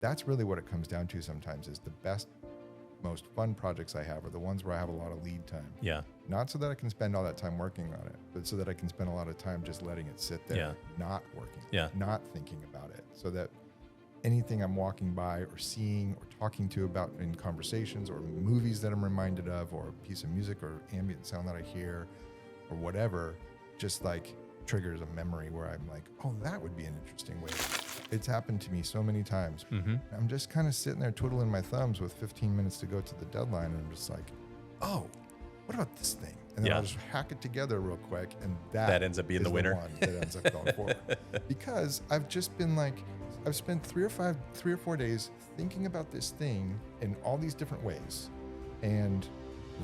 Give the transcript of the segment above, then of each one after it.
that's really what it comes down to sometimes. Is the best, most fun projects I have are the ones where I have a lot of lead time. Yeah. Not so that I can spend all that time working on it, but so that I can spend a lot of time just letting it sit there, Yeah. not working, Yeah. not thinking about it, so that anything I'm walking by or seeing or talking to about in conversations or movies that I'm reminded of or a piece of music or ambient sound that I hear or whatever, just like triggers a memory where I'm like, oh, that would be an interesting way. It's happened to me so many times. Mm-hmm. I'm just kind of sitting there twiddling my thumbs with 15 minutes to go to the deadline, and I'm just like, oh, what about this thing? And then Yeah. I'll just hack it together real quick, and That ends up being is the winner. one that ends up going forward. Because I've just been like, I've spent 3 or 4 days thinking about this thing in all these different ways, and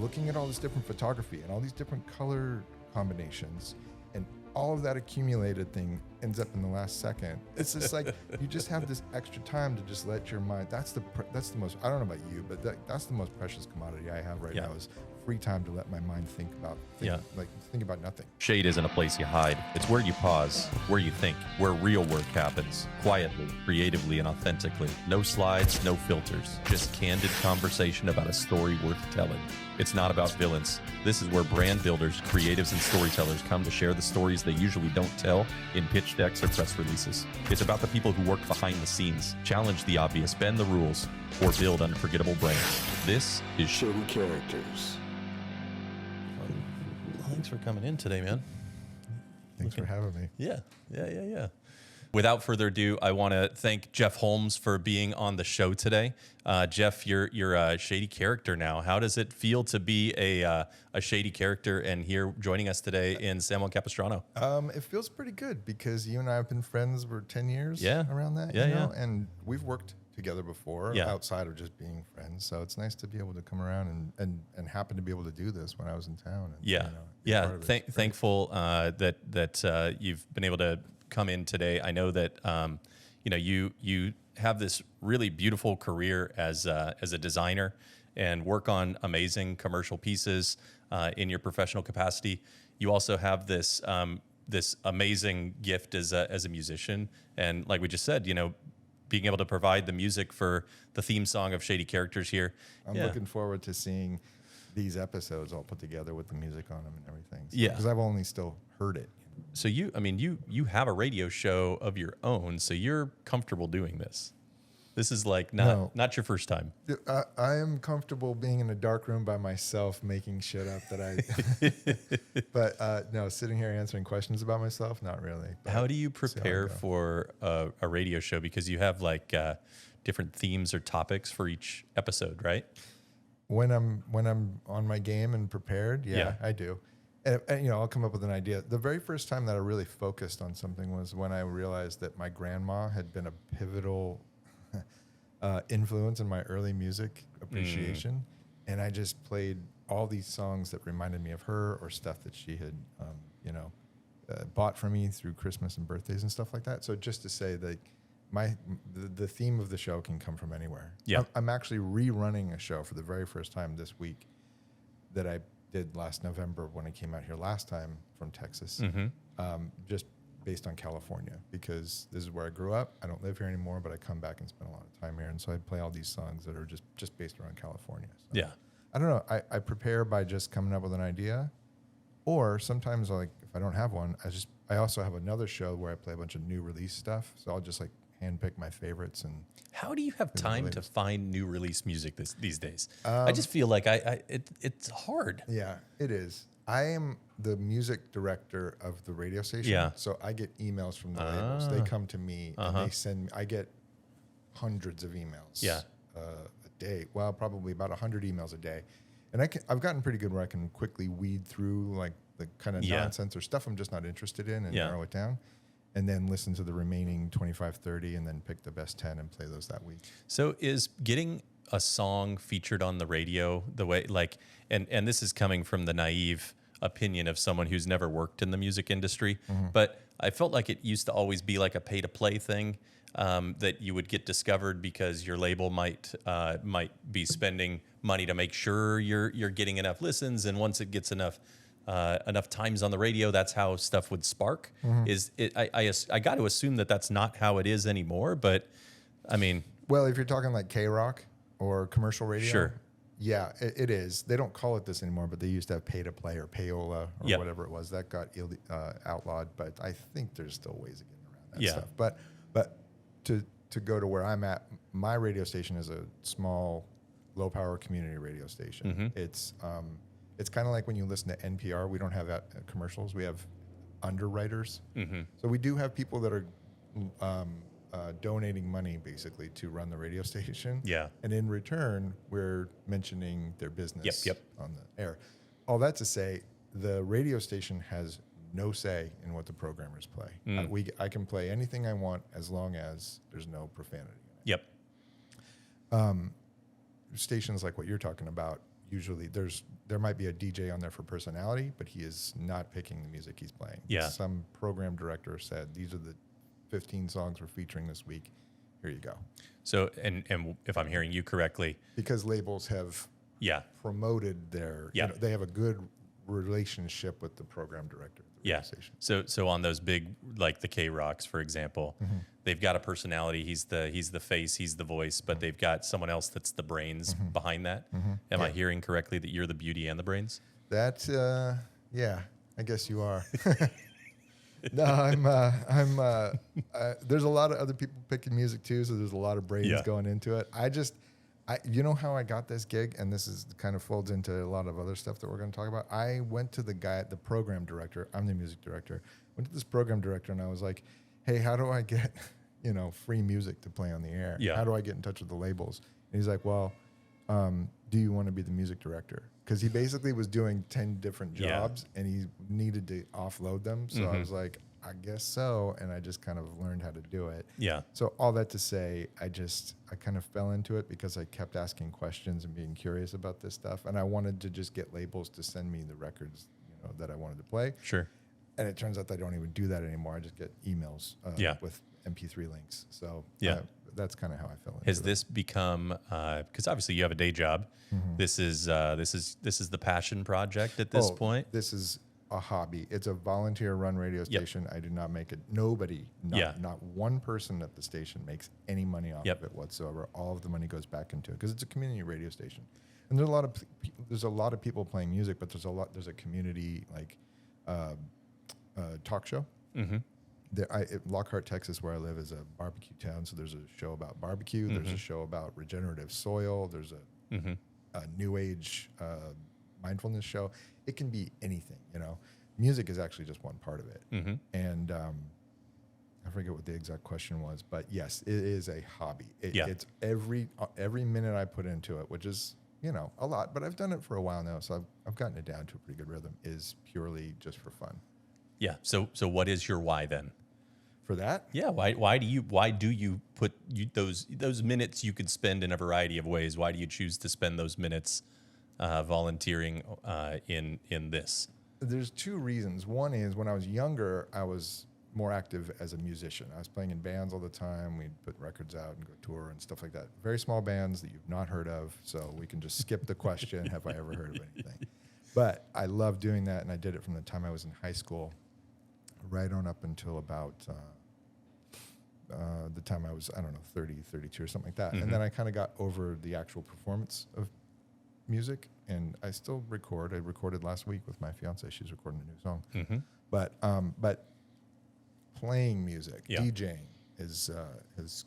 looking at all this different photography and all these different color combinations, and all of that accumulated thing ends up in the last second. It's just like you just have this extra time to just let your mind. That's the most. I don't know about you, but that's the most precious commodity I have right Yeah. now is free time to let my mind think about think about nothing. Shade isn't a place you hide. It's where you pause, where you think, where real work happens. Quietly, creatively, and authentically. No slides, no filters. Just candid conversation about a story worth telling. It's not about villains. This is where brand builders, creatives, and storytellers come to share the stories they usually don't tell in pitch decks or press releases. It's about the people who work behind the scenes, challenge the obvious, bend the rules, or build unforgettable brands. This is Shady Characters. Thanks for coming in today, man. Thanks for having me. Yeah. Without further ado, I want to thank Jeff Holmes for being on the show today. Jeff, you're a shady character now. How does it feel to be a shady character and here joining us today in San Juan Capistrano? It feels pretty good because you and I have been friends for 10 years around that. Yeah, you know? And we've worked together before Yeah. outside of just being friends. So it's nice to be able to come around and happen to be able to do this when I was in town. And, Yeah. you know, be part of it. It's great. Thankful that you've been able to come in today. I know that you have this really beautiful career as a designer and work on amazing commercial pieces in your professional capacity. You also have this this amazing gift as a musician, and like we just said, being able to provide the music for the theme song of Shady Characters here. I'm looking forward to seeing these episodes all put together with the music on them and everything. So, Yeah. Because I've only still heard it. So you have a radio show of your own, so you're comfortable doing this. This is like not your first time. I am comfortable being in a dark room by myself making shit up that I. But no, sitting here answering questions about myself, not really. But How do you see how I prepare go. for a radio show? Because you have like different themes or topics for each episode, right? When I'm on my game and prepared, Yeah. I do. And I'll come up with an idea. The very first time that I really focused on something was when I realized that my grandma had been a pivotal influence in my early music appreciation. And I just played all these songs that reminded me of her or stuff that she had, bought for me through Christmas and birthdays and stuff like that. So just to say that the theme of the show can come from anywhere. Yeah. I'm actually rerunning a show for the very first time this week that I did last November when I came out here last time from Texas, just based on California, because this is where I grew up. I don't live here anymore, but I come back and spend a lot of time here. And so I play all these songs that are just based around California. So Yeah. I don't know. I prepare by just coming up with an idea, or sometimes like if I don't have one, I also have another show where I play a bunch of new release stuff. So I'll just like handpick my favorites. And How do you have time to latest. find new release music these days? I just feel like it's hard. yeah, it is. I am the music director of the radio station. Yeah. So I get emails from the labels. They come to me and they send me. I get hundreds of emails. Yeah. A day. Well, probably about 100 emails a day, and I've gotten pretty good where I can quickly weed through like the kind of Yeah. nonsense or stuff I'm just not interested in and Yeah. narrow it down, and then listen to the remaining 25, 30, and then pick the best 10 and play those that week. So is getting a song featured on the radio the way like and this is coming from the naive opinion of someone who's never worked in the music industry, but I felt like it used to always be like a pay to play thing, that you would get discovered because your label might be spending money to make sure you're getting enough listens, and once it gets enough times on the radio, that's how stuff would spark. Is it? I got to assume that that's not how it is anymore. But I mean, Well, if you're talking like K-Rock or commercial radio, Sure. yeah, it is. They don't call it this anymore, but they used to have pay to play or payola or Yep. whatever it was. That got outlawed, but I think there's still ways of getting around that Yeah. stuff. But to go to where I'm at, my radio station is a small, low power community radio station. Mm-hmm. It's kind of like when you listen to NPR. We don't have that commercials. We have underwriters. Mm-hmm. So we do have people that are donating money basically to run the radio station. Yeah. And in return, we're mentioning their business Yep. on the air. All that to say, the radio station has no say in what the programmers play. I can play anything I want as long as there's no profanity in it. Yep. Stations like what you're talking about, usually there might be a DJ on there for personality, but he is not picking the music he's playing. Yeah. Some program director said, these are the 15 songs we're featuring this week. Here you go. So, and if I'm hearing you correctly, Because labels have yeah, promoted their, Yeah. they have a good relationship with the program director of the yeah. radio station. So on those big, like the K-Rocks, for example, Mm-hmm. they've got a personality. He's the face, he's the voice, but they've got someone else that's the brains behind that. Am I hearing correctly that you're the beauty and the brains? That, yeah, I guess you are. No, there's a lot of other people picking music too, so there's a lot of brains Yeah. going into it. You know how I got this gig, and this is kind of folds into a lot of other stuff that we're going to talk about. I went to the program director. I'm the music director. Went to this program director, and I was like, "Hey, how do I get, free music to play on the air? Yeah. How do I get in touch with the labels?" And he's like, "Well, do you want to be the music director?" Because he basically was doing 10 different Yeah. jobs, and he needed to offload them. So I was like, I guess so. And I just kind of learned how to do it. Yeah. So all that to say, I kind of fell into it because I kept asking questions and being curious about this stuff. And I wanted to just get labels to send me the records, that I wanted to play. Sure. And it turns out that I don't even do that anymore. I just get emails with MP3 links. So Yeah. that's kind of how I fell into Has it. this become because obviously you have a day job? This is the passion project at this point. This is a hobby. It's a volunteer-run radio station. I do not make it. Nobody, not one person at the station makes any money off of it whatsoever. All of the money goes back into it because it's a community radio station. And there's a lot of people playing music, but there's a community talk show. Mm-hmm. Lockhart, Texas, where I live, is a barbecue town. So there's a show about barbecue. There's a show about regenerative soil. There's a new age mindfulness show. It can be anything, Music is actually just one part of it. Mm-hmm. And I forget what the exact question was, but yes, it is a hobby. It's every minute I put into it, which is, a lot, but I've done it for a while now. So I've gotten it down to a pretty good rhythm, is purely just for fun. Yeah. So what is your why then? For that? Yeah. Why do you put those minutes you could spend in a variety of ways? Why do you choose to spend those minutes volunteering in this? There's two reasons. One is when I was younger, I was more active as a musician. I was playing in bands all the time. We'd put records out and go tour and stuff like that. Very small bands that you've not heard of, so we can just skip the question, have I ever heard of anything? But I love doing that, and I did it from the time I was in high school right on up until about the time I was, 30, 32 or something like that. And then I kind of got over the actual performance of music, and I still record. I recorded last week with my fiance. She's recording a new song. Mm-hmm. But playing music, Yeah. DJing has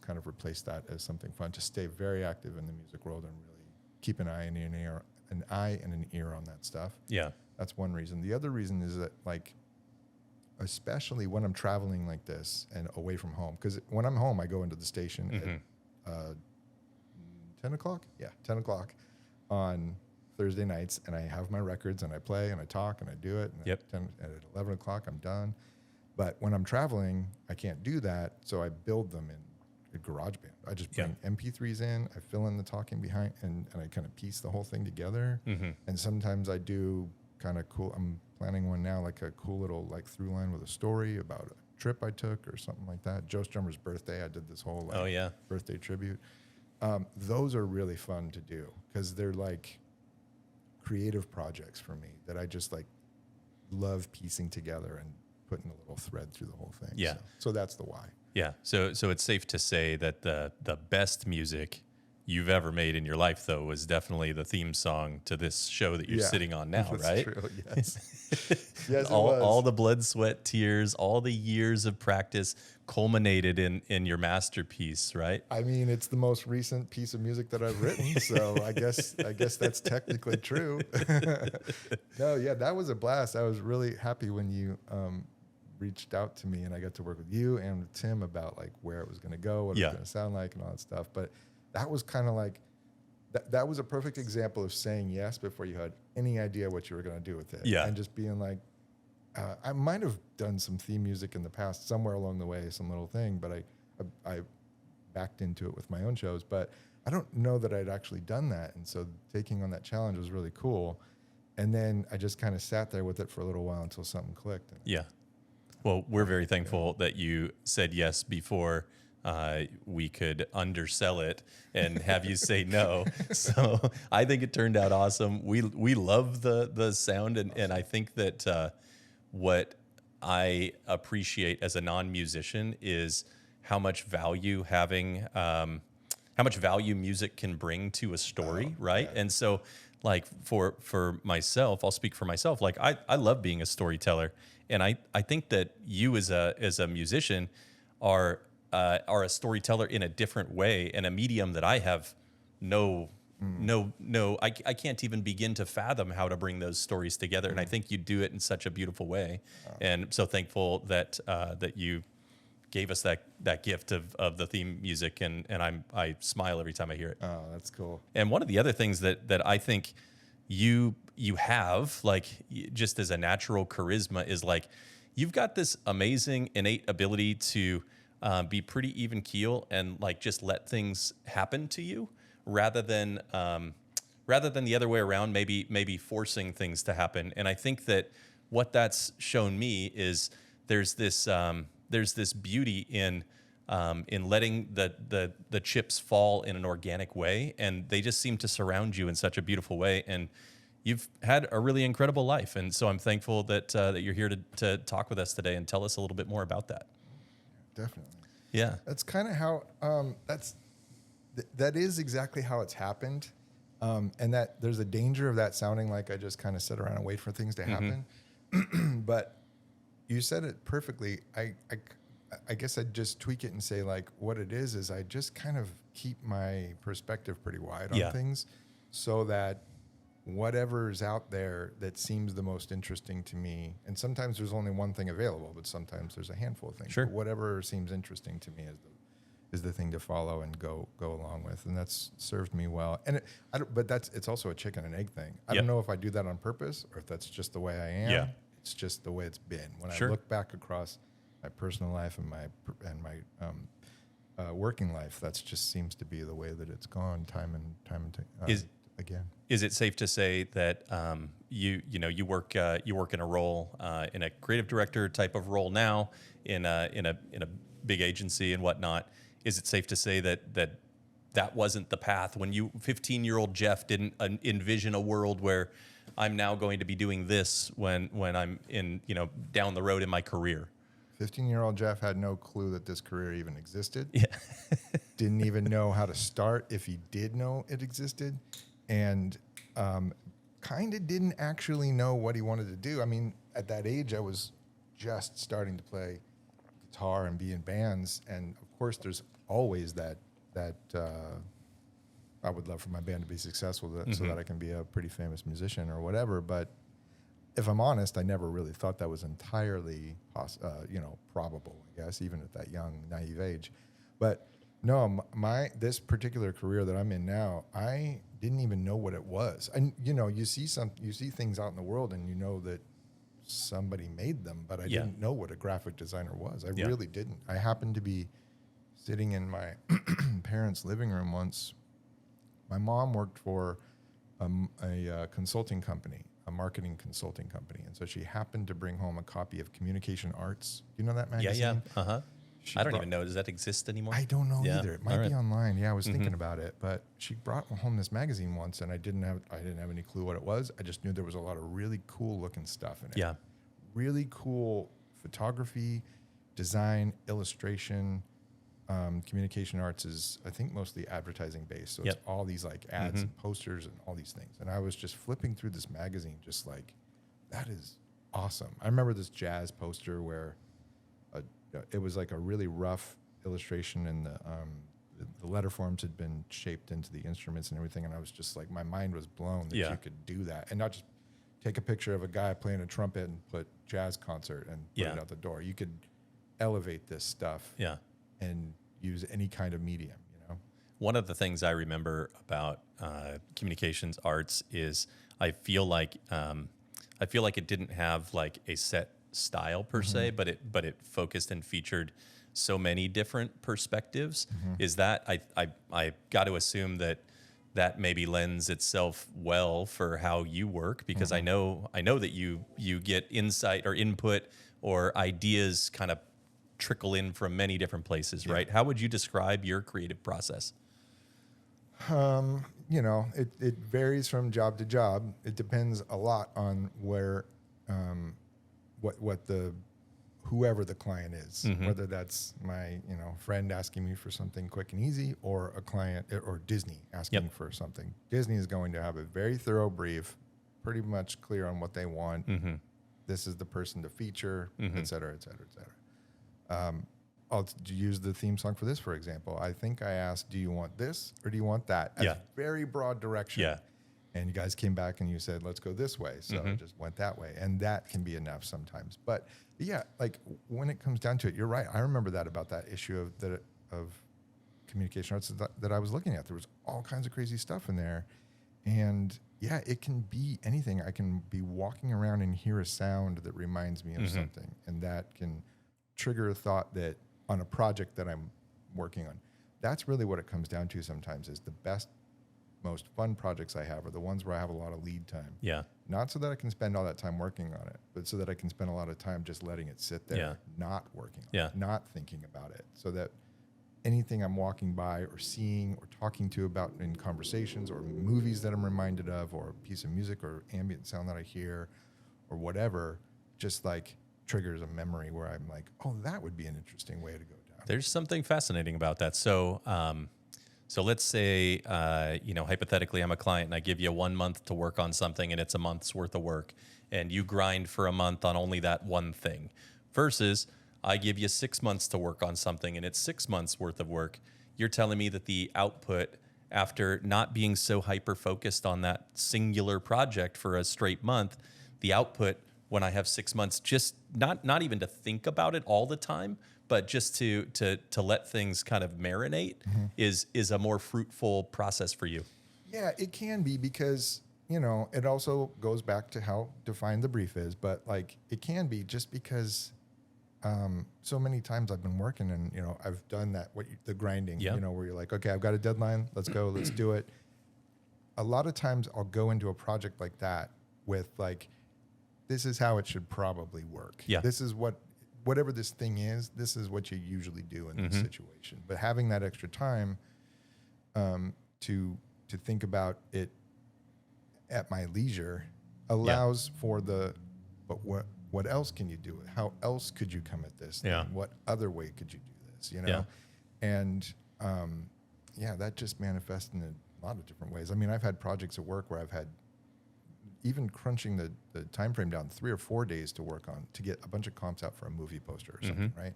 kind of replaced that as something fun, to stay very active in the music world and really keep an eye and an ear on that stuff. Yeah. That's one reason. The other reason is that, especially when I'm traveling like this and away from home, because when I'm home, I go into the station at 10 o'clock. Yeah, 10 o'clock on Thursday nights, and I have my records, and I play, and I talk, and I do it. And at 11 o'clock, I'm done. But when I'm traveling, I can't do that, so I build them in GarageBand. I just bring MP3s in, I fill in the talking behind, and I kind of piece the whole thing together. Mm-hmm. And sometimes I do kind of cool. I'm planning one now, like a cool little through line with a story about a trip I took or something like that. Joe Strummer's birthday, I did this whole birthday tribute. Those are really fun to do because they're like creative projects for me that I just love piecing together and putting a little thread through the whole thing. Yeah. So that's the why. Yeah. So it's safe to say that the best music you've ever made in your life, though, was definitely the theme song to this show that you're Yeah, sitting on now, that's right? true. Yes, yes, it All was. the blood, sweat, tears, all the years of practice culminated in your masterpiece, right? I mean, it's the most recent piece of music that I've written, so I guess that's technically true. No, yeah, that was a blast. I was really happy when you reached out to me, and I got to work with you and with Tim about like where it was going to go, what it Yeah. was going to sound like, and all that stuff. But that was kind of like that was a perfect example of saying yes before you had any idea what you were going to do with it. Yeah. And just being like, I might have done some theme music in the past somewhere along the way, some little thing, but I backed into it with my own shows. But I don't know that I'd actually done that. And so taking on that challenge was really cool. And then I just kind of sat there with it for a little while until something clicked. Yeah. Well, we're very thankful that you said yes before we could undersell it and have you say no. So I think it turned out awesome. We love the sound, and I think that what I appreciate as a non-musician is how much value having how much value music can bring to a story, right? And so like for myself, I'll speak for myself. Like I love being a storyteller, and I think that you as a musician are a storyteller in a different way, and a medium that I have no, I can't even begin to fathom how to bring those stories together. And I think you do it in such a beautiful way. And I'm so thankful that that you gave us that gift of the theme music, and I smile every time I hear it. Oh, that's cool. And one of the other things that I think you have, like, just as a natural charisma, is like you've got this amazing innate ability to be pretty even keel and like just let things happen to you rather than the other way around, maybe forcing things to happen. And I think that what that's shown me is there's this beauty in letting the chips fall in an organic way, and they just seem to surround you in such a beautiful way. And you've had a really incredible life, and so I'm thankful that you're here to talk with us today and tell us a little bit more about that. Definitely. Yeah. That's kind of how that is exactly how it's happened, and that there's a danger of that sounding like I just kind of sit around and wait for things to happen. But you said it perfectly. I guess I'd just tweak it and say like what it is I just kind of keep my perspective pretty wide on things, so that whatever's out there that seems the most interesting to me, and sometimes there's only one thing available, but sometimes there's a handful of things. Sure. But whatever seems interesting to me is the thing to follow and go along with, and that's served me well. And it's also a chicken and egg thing. I don't know if I do that on purpose or if that's just the way I am. Yeah. It's just the way it's been. When Sure. I look back across my personal life and my working life, that's just seems to be the way that it's gone time and again. Is it safe to say that you work in a role in a creative director type of role now in a big agency and whatnot? Is it safe to say that wasn't the path when 15-year-old Jeff didn't envision a world where I'm now going to be doing this when I'm in down the road in my career? 15-year-old Jeff had no clue that this career even existed. Yeah. Didn't even know how to start if he did know it existed. And kind of didn't actually know what he wanted to do. I mean, at that age, I was just starting to play guitar and be in bands. And of course, there's always that I would love for my band to be successful so that I can be a pretty famous musician or whatever. But if I'm honest, I never really thought that was entirely probable, I guess, even at that young, naive age. But no, this particular career that I'm in now, I didn't even know what it was. And you see things out in the world, and you know that somebody made them, but I didn't know what a graphic designer was. I really didn't. I happened to be sitting in my parents' living room once. My mom worked for a consulting company, a marketing consulting company, and so she happened to bring home a copy of Communication Arts. You know that magazine? Yeah. Uh-huh. I don't even know. Does that exist anymore? I don't know either. It might be online. Yeah, I was thinking Mm-hmm. about it, but she brought home this magazine once, and I didn't have any clue what it was. I just knew there was a lot of really cool looking stuff in it. Yeah. Really cool photography, design, illustration, communication arts is, I think, mostly advertising based. So Yep. it's all these like ads and posters and all these things. And I was just flipping through this magazine, just like, that is awesome. I remember this jazz poster where it was like a really rough illustration, and the letter forms had been shaped into the instruments and everything. And I was just like, my mind was blown that Yeah. you could do that and not just take a picture of a guy playing a trumpet and put jazz concert and put Yeah. it out the door. You could elevate this stuff Yeah. and use any kind of medium, you know? One of the things I remember about communications arts is I feel like it didn't have like a set style per se, but it focused and featured so many different perspectives. Is that I got to assume that maybe lends itself well for how you work, because I know that you get insight or input or ideas kind of trickle in from many different places, right? How would you describe your creative process? You know, it varies from job to job. It depends a lot on where, what the, whoever the client is, whether that's my, you know, friend asking me for something quick and easy, or a client, or Disney asking for something. Disney is going to have a very thorough brief, pretty much clear on what they want. This is the person to feature, et cetera, et cetera, et cetera. I'll use the theme song for this, for example. I think I asked, do you want this or do you want that? As very broad direction. Yeah. And you guys came back and you said, let's go this way. So I just went that way. And that can be enough sometimes. But yeah, like when it comes down to it, you're right. I remember that about that issue of communication arts that I was looking at. There was all kinds of crazy stuff in there. And yeah, it can be anything. I can be walking around and hear a sound that reminds me of something. And that can trigger a thought that on a project that I'm working on. That's really what it comes down to sometimes, is the best, most fun projects I have are the ones where I have a lot of lead time. Yeah. Not so that I can spend all that time working on it, but so that I can spend a lot of time just letting it sit there, not working on it, not thinking about it, so that anything I'm walking by or seeing or talking to about in conversations or movies that I'm reminded of, or a piece of music or ambient sound that I hear or whatever, just like triggers a memory where I'm like, oh, that would be an interesting way to go down. There's something fascinating about that. So, so let's say, hypothetically, I'm a client and I give you 1 month to work on something, and it's a month's worth of work, and you grind for a month on only that one thing, versus I give you 6 months to work on something and it's 6 months worth of work. You're telling me that the output, after not being so hyper focused on that singular project for a straight month, the output when I have 6 months, just not even to think about it all the time, but just to let things kind of marinate, is a more fruitful process for you. Yeah, it can be, because, you know, it also goes back to how defined the brief is, but like it can be just because so many times I've been working and, you know, I've done that, the grinding, you know, where you're like, okay, I've got a deadline, let's go, let's do it. A lot of times I'll go into a project like that with like, this is how it should probably work. Yeah. This is whatever this thing is, this is what you usually do in this situation. But having that extra time to think about it at my leisure allows for but what else can you do? How else could you come at this? Yeah. What other way could you do this? You know? Yeah. And that just manifests in a lot of different ways. I mean, I've had projects at work where I've had, even crunching the time frame down 3 or 4 days to work on, to get a bunch of comps out for a movie poster or something, right?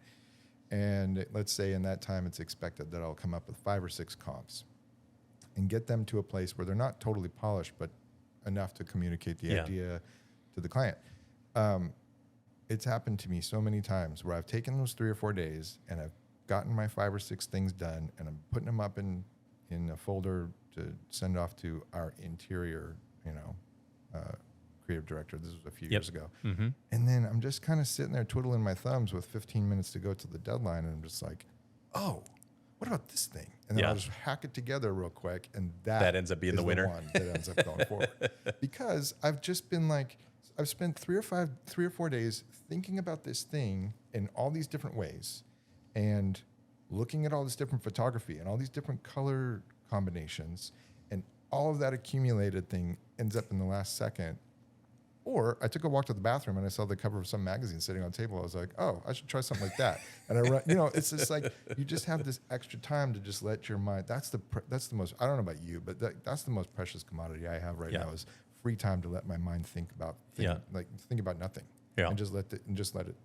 And let's say in that time it's expected that I'll come up with 5 or 6 comps and get them to a place where they're not totally polished, but enough to communicate the idea to the client. It's happened to me so many times where I've taken those 3 or 4 days and I've gotten my 5 or 6 things done, and I'm putting them up in a folder to send off to our interior, creative director. This was a few years ago. And then I'm just kind of sitting there twiddling my thumbs with 15 minutes to go to the deadline. And I'm just like, oh, what about this thing? And then I'll just hack it together real quick. And that ends up being is the winner. one that ends up going forward. Because I've just been like, I've spent 3 or 4 days thinking about this thing in all these different ways and looking at all this different photography and all these different color combinations, and all of that accumulated thing ends up in the last second Or I took a walk to the bathroom and I saw the cover of some magazine sitting on the table. I was like, oh, I should try something like that. And I run, it's just like you just have this extra time to just let your mind. That's the most. I don't know about you, but that's the most precious commodity I have right now is free time to let my mind think about nothing. Yeah. And just let it,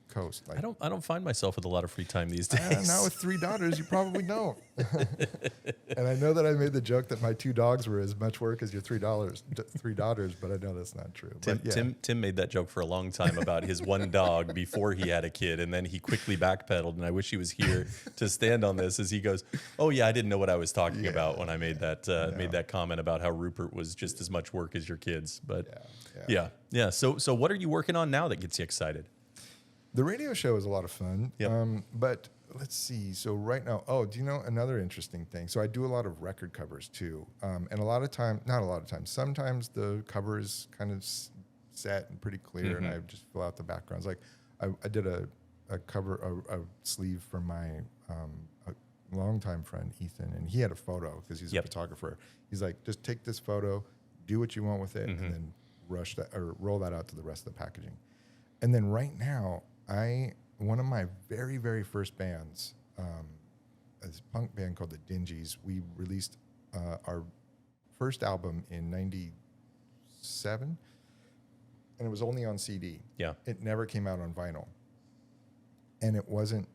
coast. Like, I don't find myself with a lot of free time these days. now with 3 daughters, you probably don't. And I know that I made the joke that my 2 dogs were as much work as your 3 daughters, but I know that's not true. Tim made that joke for a long time about his one dog before he had a kid, and then he quickly backpedaled. And I wish he was here to stand on this as he goes, "Oh yeah, I didn't know what I was talking about when I made that comment about how Rupert was just as much work as your kids." But yeah. So what are you working on now that gets you excited? The radio show is a lot of fun. Yep. But let's see. So right now, do you know another interesting thing? So I do a lot of record covers too. And not a lot of times, sometimes the cover is kind of set and pretty clear and I just fill out the backgrounds. Like I did a cover, a sleeve for my a longtime friend, Ethan, and he had a photo because he's a photographer. He's like, just take this photo, do what you want with it, and then roll that out to the rest of the packaging. And then right now, one of my very, very first bands, this punk band called the Dingies, we released our first album in '97, and it was only on CD. Yeah. It never came out on vinyl. And it wasn't,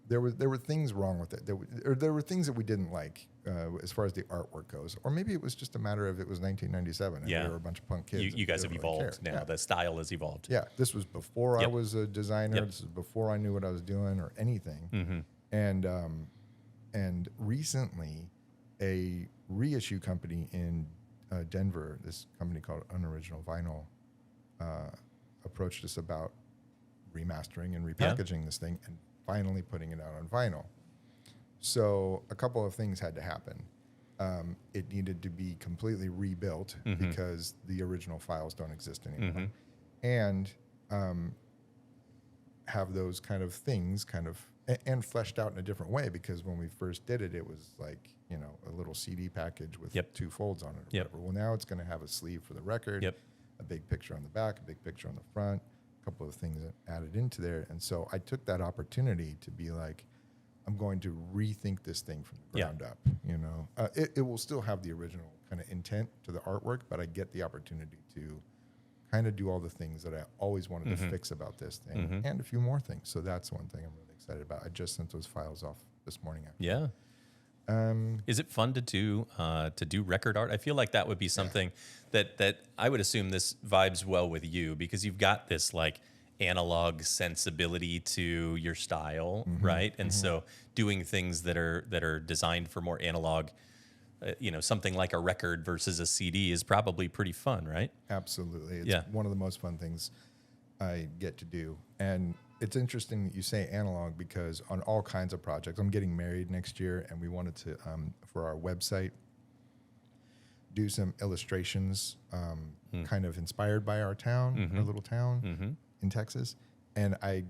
there were things wrong with it. There were things that we didn't like as far as the artwork goes. Or maybe it was just a matter of it was 1997 and we were a bunch of punk kids. You guys have evolved now. Yeah. The style has evolved. Yeah. This was before I was a designer. This was before I knew what I was doing or anything. And recently a reissue company in Denver, this company called Unoriginal Vinyl, approached us about remastering and repackaging this thing and finally putting it out on vinyl. So a couple of things had to happen. It needed to be completely rebuilt because the original files don't exist anymore. And have those kind of things and fleshed out in a different way, because when we first did it, it was like, a little CD package with 2 folds on it or whatever. Well, now it's going to have a sleeve for the record, a big picture on the back, a big picture on the front, a couple of things added into there. And so I took that opportunity to be like, I'm going to rethink this thing from the ground up. It will still have the original kind of intent to the artwork, but I get the opportunity to kind of do all the things that I always wanted to fix about this thing and a few more things. So that's one thing I'm really excited about. I just sent those files off this morning. Actually. Yeah. Is it fun to do record art? I feel like that would be something that I would assume this vibes well with you, because you've got this like analog sensibility to your style, right? And so doing things that are designed for more analog, something like a record versus a CD is probably pretty fun, right? Absolutely. It's one of the most fun things I get to do. And it's interesting that you say analog, because on all kinds of projects, I'm getting married next year, and we wanted to, for our website, do some illustrations kind of inspired by our town, our little town in Texas. And I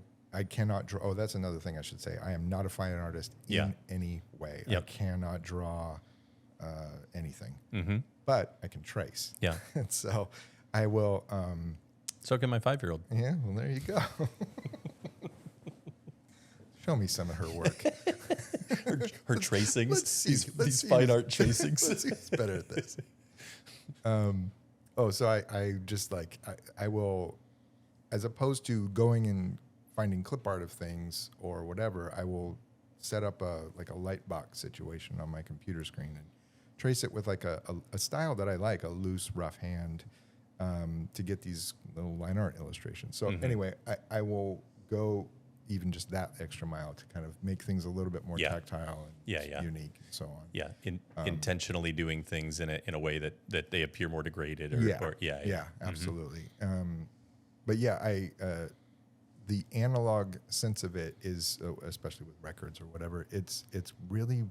cannot draw. Oh, that's another thing I should say. I am not a fine artist in any way. I cannot draw anything, but I can trace. Yeah. And so I will. So can my 5-year-old. Yeah, well, there you go. Show me some of her work. her tracings. Let's see. These fine art tracings. Let's see who's better at this. So I just like, I will, as opposed to going and finding clip art of things or whatever, I will set up a light box situation on my computer screen and trace it with like a style that I like, a loose, rough hand, to get these little line art illustrations. So anyway, I will go even just that extra mile to kind of make things a little bit more tactile and unique and so on. Yeah, intentionally doing things in a way that they appear more degraded. Absolutely. But yeah, the analog sense of it is, especially with records or whatever, it's really,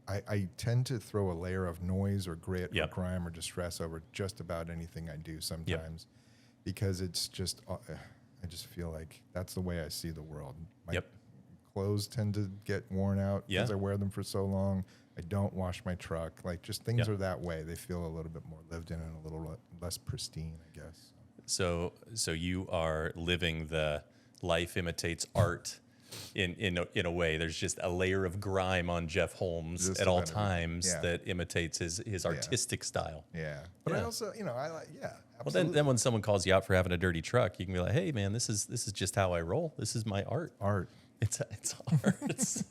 I tend to throw a layer of noise or grit or grime or distress over just about anything I do sometimes, because it's just, I just feel like that's the way I see the world. My clothes tend to get worn out Yeah. because I wear them for so long. I don't wash my truck. Like, just things Yeah. are that way. They feel a little bit more lived in and a little less pristine, I guess. So you are living the life imitates art in a way. There's just a layer of grime on Jeff Holmes Just at all about everything. times Yeah. that imitates his artistic style. Yeah. But I Yeah. also, I like, Well, absolutely. then when someone calls you out for having a dirty truck, you can be like, "Hey, man, this is just how I roll. This is my art. Art. It's art."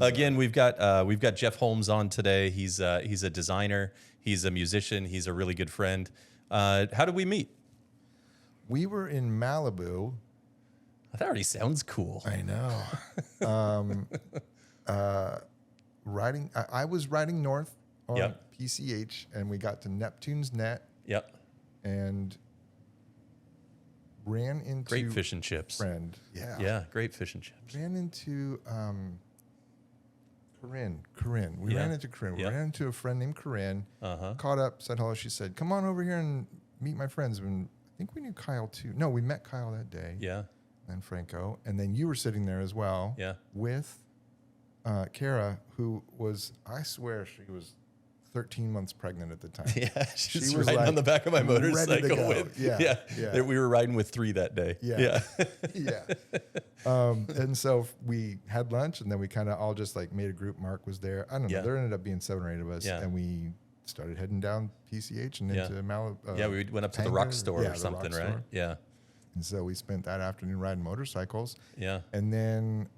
Again, we've got Jeff Holmes on today. He's a designer. He's a musician. He's a really good friend. How did we meet? We were in Malibu. That already sounds cool. I know. Riding, I was riding north on Yep. PCH, and we got to Neptune's Net Yep. and ran into Great fish and chips. friend. Yeah. Yeah, great fish and chips. Ran into Corinne. We Yeah. ran into Corinne. We Yeah. ran into a friend named Corinne. Uh-huh. Caught up, said hello. She said, "Come on over here and meet my friends." And I think we knew Kyle too. No, we met Kyle that day. Yeah. And Franco. And then you were sitting there as well. Yeah. With Kara, who was, I swear, she was 13 months pregnant at the time. Yeah, she's She was riding like on the back of my ready to motorcycle go. with. Yeah. We were riding with 3 that day. Yeah. Yeah. And so we had lunch, and then we kind of all just like made a group. Mark was there. I don't know. Yeah. There ended up being 7 or 8 of us, Yeah. and we started heading down PCH and Yeah. into Malibu. Yeah, we went up to the Tanger. rock store Yeah, or the something, rock right? store. Yeah. And so we spent that afternoon riding motorcycles, Yeah. and then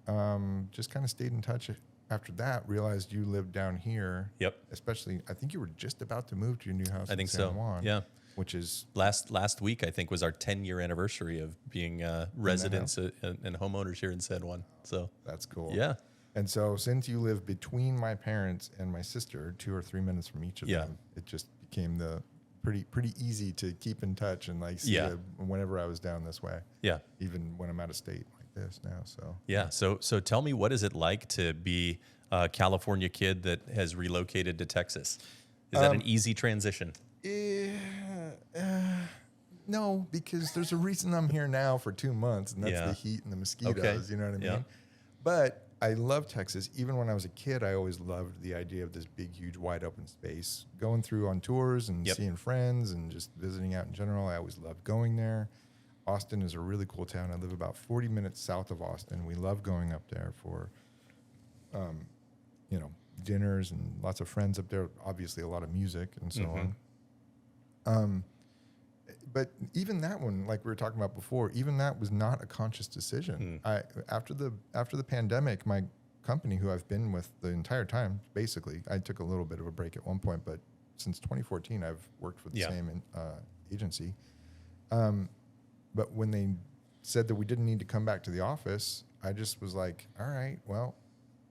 just kind of stayed in touch. After that, realized you lived down here. Yep. Especially, I think you were just about to move to your new house. I in think San so. Juan, Yeah. which is Last week, I think, was our 10-year anniversary of being residents and homeowners here in San Juan. So, that's cool. yeah. And so, since you live between my parents and my sister, 2 or 3 minutes from each of Yeah. them, it just became the pretty easy to keep in touch and like see Yeah. it whenever I was down this way. Yeah. Even when I'm out of state like this now. So Yeah. So tell me, what is it like to be a California kid that has relocated to Texas? Is that an easy transition? No, because there's a reason I'm here now for 2 months, and that's Yeah. the heat and the mosquitoes. Okay. You know what I mean? Yeah. But I love Texas. Even when I was a kid, I always loved the idea of this big, huge, wide open space. Going through on tours and Yep. seeing friends and just visiting out in general, I always loved going there. Austin is a really cool town. I live about 40 minutes south of Austin. We love going up there for, dinners and lots of friends up there. Obviously, a lot of music and so on. But even that one, like we were talking about before, even that was not a conscious decision. After the pandemic, my company, who I've been with the entire time, basically, I took a little bit of a break at one point, but since 2014, I've worked for the Yeah. same agency. But when they said that we didn't need to come back to the office, I just was like, all right, well,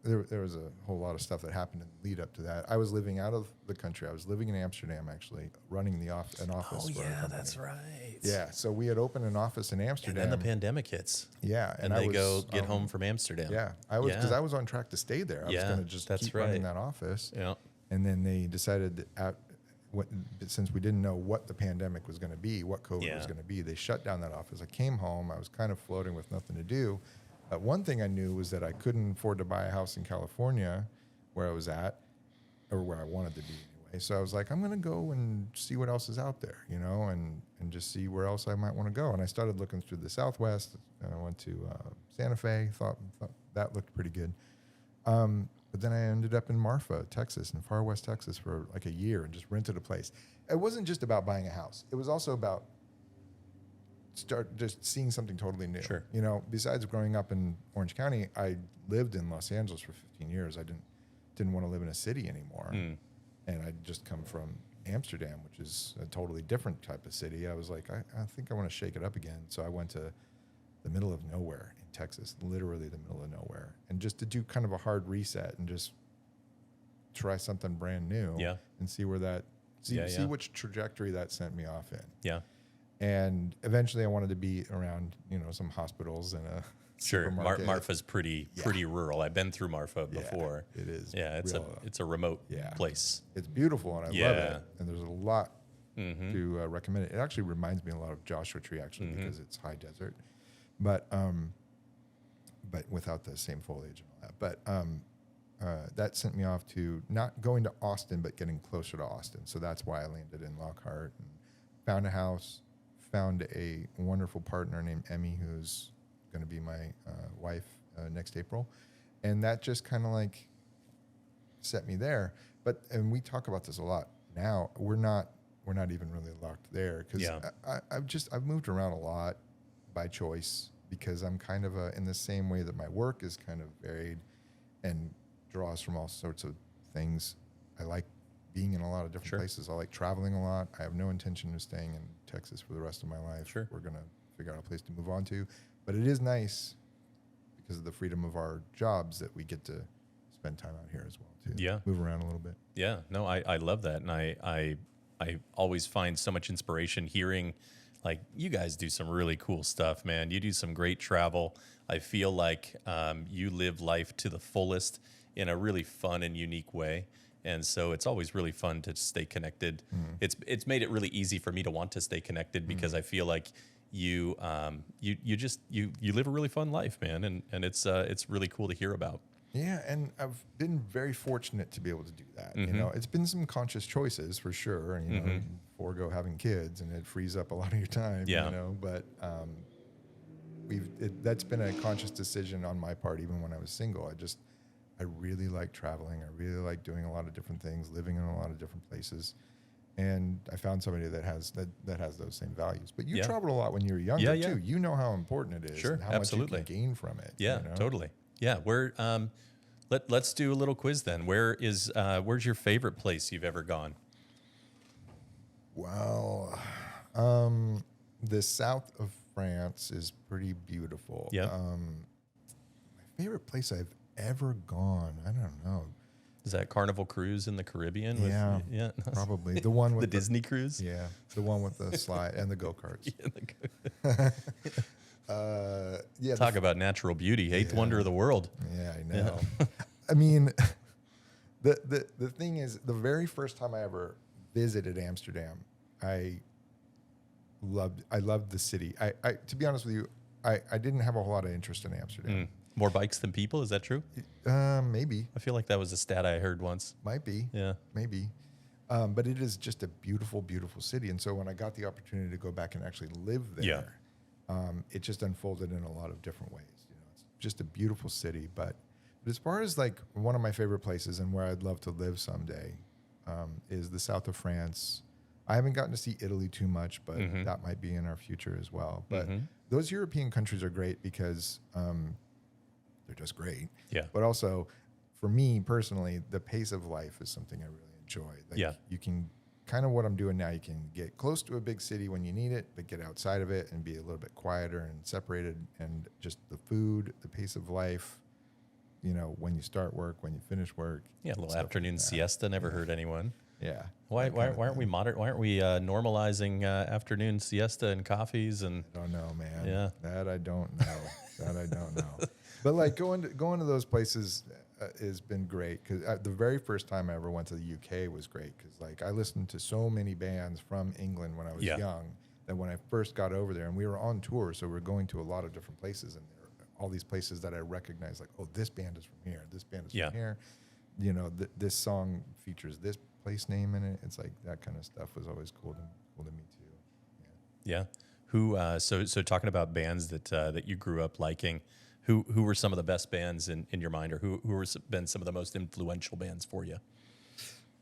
there was a whole lot of stuff that happened in the lead up to that. I was living out of the country. I was living in Amsterdam, actually, running an office. Oh, for a yeah, company. that's right. Yeah, so we had opened an office in And Amsterdam. then the pandemic hits. Yeah, And I they was, go get home from Amsterdam. Yeah, I was because Yeah. I was on track to stay there. I was Yeah, going to just that's keep running right. that office. Yeah. And then they decided that since we didn't know what the pandemic was going to be, what COVID Yeah. was going to be, they shut down that office. I came home. I was kind of floating with nothing to do. One thing I knew was that I couldn't afford to buy a house in California where I was at, or where I wanted to be anyway. So I was like, I'm going to go and see what else is out there, and just see where else I might want to go. And I started looking through the Southwest, and I went to Santa Fe, thought that looked pretty good. But then I ended up in Marfa, Texas, in far west Texas for like a year and just rented a place. It wasn't just about buying a house. It was also about just seeing something totally new. Sure. Besides growing up in Orange County, I lived in Los Angeles for 15 years. I didn't want to live in a city anymore. And I'd just come from Amsterdam, which is a totally different type of city. I was like, I think I want to shake it up again. So I went to the middle of nowhere in Texas, literally the middle of nowhere, and just to do kind of a hard reset and just try something brand new. Yeah. And see where that, see Yeah. which trajectory that sent me off in. Yeah. And eventually I wanted to be around, some hospitals and a Sure. supermarket. Marfa's pretty rural. I've been through Marfa Yeah, before. it is. Yeah, it's a remote place. It's beautiful and I love Yeah. it. And there's a lot to recommend it. It actually reminds me a lot of Joshua Tree, actually, because it's high desert. But but without the same foliage and all that. But that sent me off to not going to Austin, but getting closer to Austin. So that's why I landed in Lockhart and found a house, found a wonderful partner named Emmy, who's going to be my wife next April. And that just kind of like set me there. But, and we talk about this a lot now, we're not even really locked there because I've moved around a lot by choice because I'm kind of in the same way that my work is kind of varied and draws from all sorts of things. I like being in a lot of different places. I like traveling a lot. I have no intention of staying in Texas for the rest of my life. Sure. We're going to figure out a place to move on to. But it is nice because of the freedom of our jobs that we get to spend time out here as well, too. Yeah. Move around a little bit. Yeah. No, I love that. And I always find so much inspiration hearing, like, you guys do some really cool stuff, man. You do some great travel. I feel like you live life to the fullest in a really fun and unique way. And so it's always really fun to stay connected. It's made it really easy for me to want to stay connected because I feel like you live a really fun life, man. And it's really cool to hear about. Yeah, and I've been very fortunate to be able to do that. You know, it's been some conscious choices for sure. And, you know, forego having kids, and it frees up a lot of your time. Yeah. You know, but that's been a conscious decision on my part, even when I was single. I really like traveling. I really like doing a lot of different things, living in a lot of different places. And I found somebody that has those same values. But you traveled a lot when you were younger too. You know how important it is and how much you can gain from it. Yeah, you know? totally. Yeah, let's do a little quiz then. Where's your favorite place you've ever gone? Well, the south of France is pretty beautiful. Yeah. My favorite place I've ever gone, I don't know. Is that Carnival Cruise in the Caribbean? Yeah, probably the one with the Disney cruise. Yeah, the one with the slide and the go-karts. Talk about natural beauty, eighth wonder of the world. Yeah, I know. I mean, the thing is, the very first time I ever visited Amsterdam, I loved the city. I to be honest with you, I didn't have a whole lot of interest in Amsterdam. More bikes than people, is that true? Maybe. I feel like that was a stat I heard once. Might be. Yeah. Maybe. But it is just a beautiful, beautiful city. And so when I got the opportunity to go back and actually live there, it just unfolded in a lot of different ways. You know, it's just a beautiful city. But as far as like one of my favorite places and where I'd love to live someday is the south of France. I haven't gotten to see Italy too much, but that might be in our future as well. But those European countries are great because they're just great. Yeah. But also, for me personally, the pace of life is something I really enjoy. Like you can kind of what I'm doing now, you can get close to a big city when you need it, but get outside of it and be a little bit quieter and separated. And just the food, the pace of life, you know, when you start work, when you finish work. Yeah, a little afternoon siesta. Never hurt anyone. Yeah. Why aren't we modern? Why aren't we normalizing afternoon siesta and coffees? And I don't know, man. Yeah. That I don't know. But like going to those places has been great because the very first time I ever went to the UK was great because like I listened to so many bands from England when I was young that when I first got over there and we were on tour, so we were going to a lot of different places and there were all these places that I recognized like, oh, this band is from here, this band is from here. You know, this song features this place name in it. It's like that kind of stuff was always cool to me too. Yeah. Who? So talking about bands that you grew up liking. Who were some of the best bands in your mind, or who were been some of the most influential bands for you?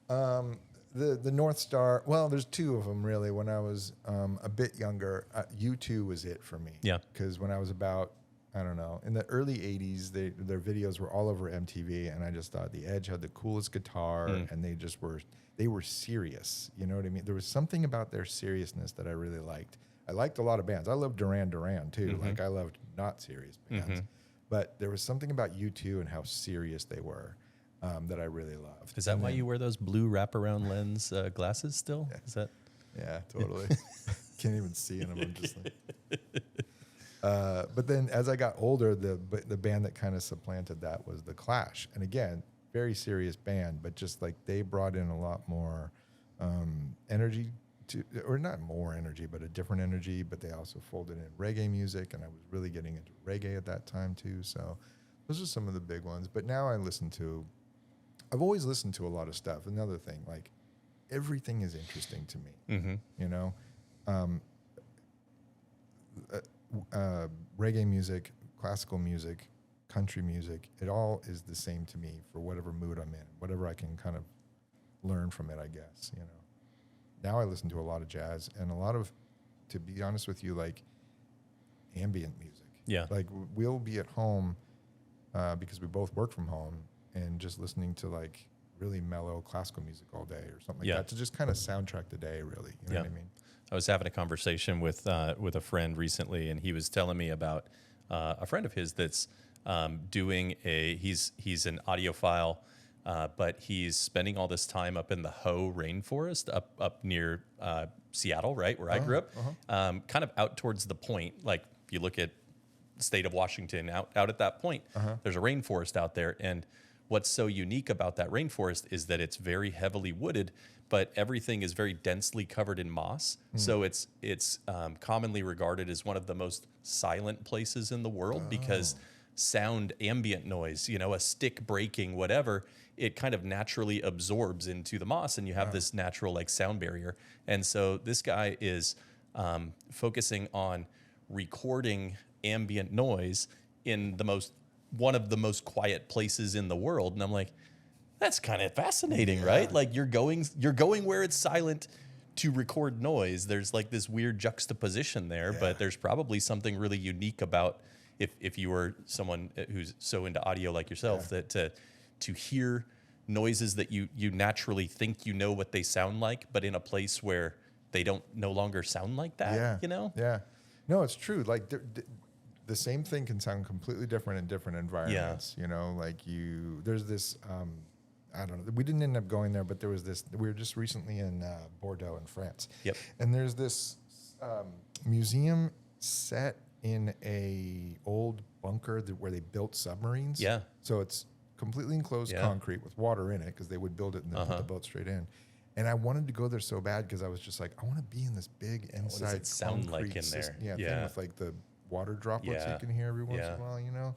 The North Star. Well, there's two of them really. When I was a bit younger, U2 was it for me. Yeah. Because when I was about, I don't know, in the early '80s, their videos were all over MTV, and I just thought The Edge had the coolest guitar, and they were serious. You know what I mean? There was something about their seriousness that I really liked. I liked a lot of bands. I loved Duran Duran too. Like I loved not serious bands, but there was something about U2 and how serious they were that I really loved. Is that why you wear those blue wraparound lens glasses still? Yeah. Is that? Yeah, totally. Can't even see in them. I'm just like. But then as I got older, the band that kind of supplanted that was The Clash, and again, very serious band, but just like they brought in a lot more energy to, or not more energy, but a different energy. But they also folded in reggae music, and I was really getting into reggae at that time too. So those are some of the big ones. But now I've always listened to a lot of stuff. Another thing, like everything is interesting to me. Mm-hmm. You know, reggae music, classical music, country music, it all is the same to me for whatever mood I'm in, whatever I can kind of learn from it, I guess, you know. Now I listen to a lot of jazz and a lot of, to be honest with you, like ambient music. Yeah. Like we'll be at home because we both work from home and just listening to like really mellow classical music all day or something like that to just kind of soundtrack the day, really. You know what I mean? I was having a conversation with a friend recently, and he was telling me about a friend of his that's doing he's an audiophile, but he's spending all this time up in the Hoh rainforest up near Seattle, right where I grew up, kind of out towards the point. Like if you look at the state of Washington, out at that point, there's a rainforest out there, and what's so unique about that rainforest is that it's very heavily wooded, but everything is very densely covered in moss. So it's commonly regarded as one of the most silent places in the world because sound, ambient noise, you know, a stick breaking, whatever, it kind of naturally absorbs into the moss, and you have this natural like sound barrier. And so this guy is focusing on recording ambient noise in one of the most quiet places in the world. And I'm like, that's kind of fascinating, right? Like you're going where it's silent to record noise. There's like this weird juxtaposition there, but there's probably something really unique about if you were someone who's so into audio like yourself that to hear noises that you naturally think you know what they sound like, but in a place where they don't no longer sound like that, you know? Yeah. No, it's true. Like the same thing can sound completely different in different environments. You know, like there's this, I don't know, we didn't end up going there, but there was this, we were just recently in Bordeaux in France. Yep. And there's this museum set in a old bunker where they built submarines. Yeah. So it's completely enclosed concrete with water in it because they would build it and then put the boat straight in. And I wanted to go there so bad because I was just like, I want to be in this big inside. What does it sound like in there? Thing with like the water droplets you can hear every once in a while, you know.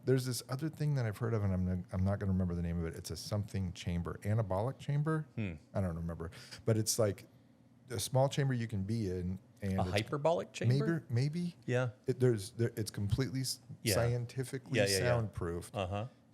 There's this other thing that I've heard of, and I'm not going to remember the name of it. It's a something chamber, anabolic chamber. I don't remember, but it's like a small chamber you can be in, and a hyperbolic chamber. Maybe. Yeah. It's completely scientifically soundproofed,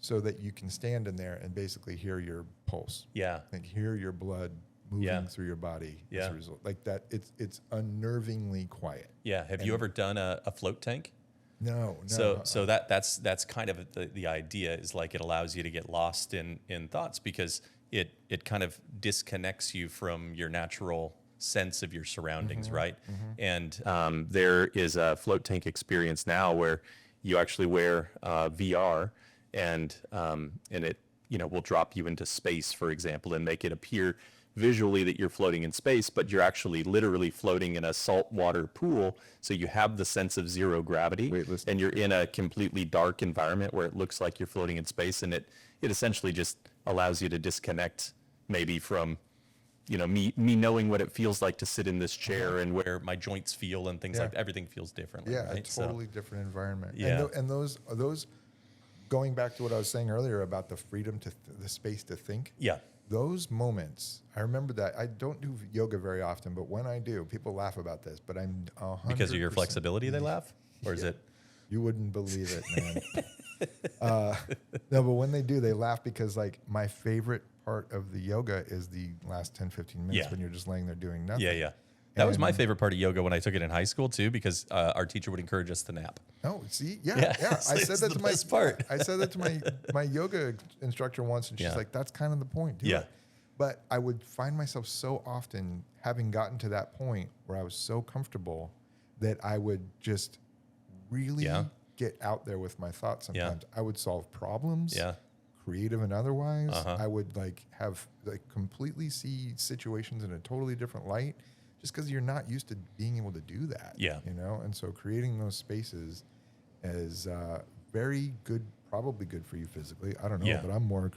so that you can stand in there and basically hear your pulse. Yeah. Like hear your blood moving through your body as a result. Like that, it's unnervingly quiet. Yeah. Have you ever done a float tank? No. So that's kind of the idea, is like it allows you to get lost in thoughts because it kind of disconnects you from your natural sense of your surroundings, right? And there is a float tank experience now where you actually wear VR and it will drop you into space, for example, and make it appear visually that you're floating in space, but you're actually literally floating in a saltwater pool. So you have the sense of zero gravity, and you're in a completely dark environment where it looks like you're floating in space, and it essentially just allows you to disconnect maybe from me knowing what it feels like to sit in this chair and where my joints feel and things like that. Everything feels differently. Yeah, right? a totally different environment. Yeah. And those going back to what I was saying earlier about the freedom the space to think. Yeah. Those moments, I remember that. I don't do yoga very often, but when I do, people laugh about this, but I'm 100%. Because of your flexibility, they laugh? Or is it? You wouldn't believe it, man. No, but when they do, they laugh because like my favorite part of the yoga is the last 10, 15 minutes when you're just laying there doing nothing. Yeah. That was my favorite part of yoga when I took it in high school too, because our teacher would encourage us to nap. Oh, see, yeah. I said that to my part. I said that to my yoga instructor once, and she's like, "That's kind of the point." Do it. But I would find myself so often having gotten to that point where I was so comfortable that I would just really get out there with my thoughts. Sometimes I would solve problems, creative and otherwise. I would have completely see situations in a totally different light. Just because you're not used to being able to do that, and so creating those spaces is very good, probably good for you physically. I don't know, but I'm more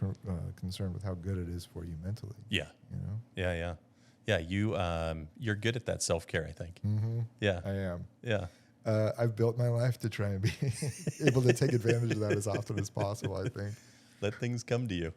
concerned with how good it is for you mentally. Yeah, Yeah, you're good at that self-care, I think. Mm-hmm. Yeah. I am. Yeah. I've built my life to try and be able to take advantage of that as often as possible, I think. Let things come to you.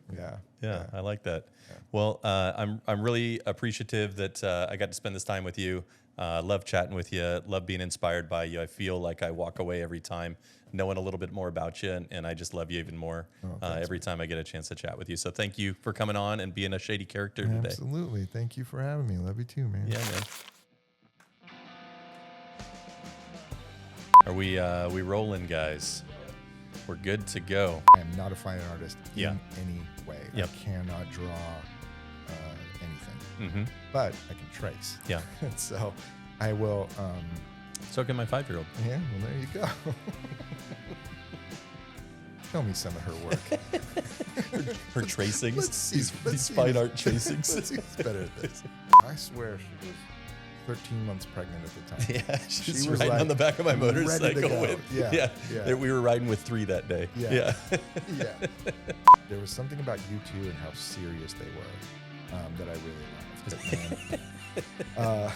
Yeah. I like that. Yeah. Well, I'm really appreciative that I got to spend this time with you. Love chatting with you. Love being inspired by you. I feel like I walk away every time knowing a little bit more about you, and I just love you even more every time I get a chance to chat with you. So thank you for coming on and being a shady character today. Absolutely. Thank you for having me. Love you too, man. Yeah, man. Are we rolling, guys? We're good to go. I am not a fine artist Yeah. in any way. Yep. I cannot draw anything, Mm-hmm. but I can trace. Yeah. So I will. So can my 5-year-old. Yeah. Well, there you go. Tell me some of her work. Her tracings. Let's see. These fine art tracings. Let's see who's better at this. I swear she was 13 months pregnant at the time. Yeah, she was was riding like on the back of my ready to motorcycle go. with. Yeah. We were riding with 3 that day. Yeah. Yeah. There was something about you two and how serious they were that I really loved.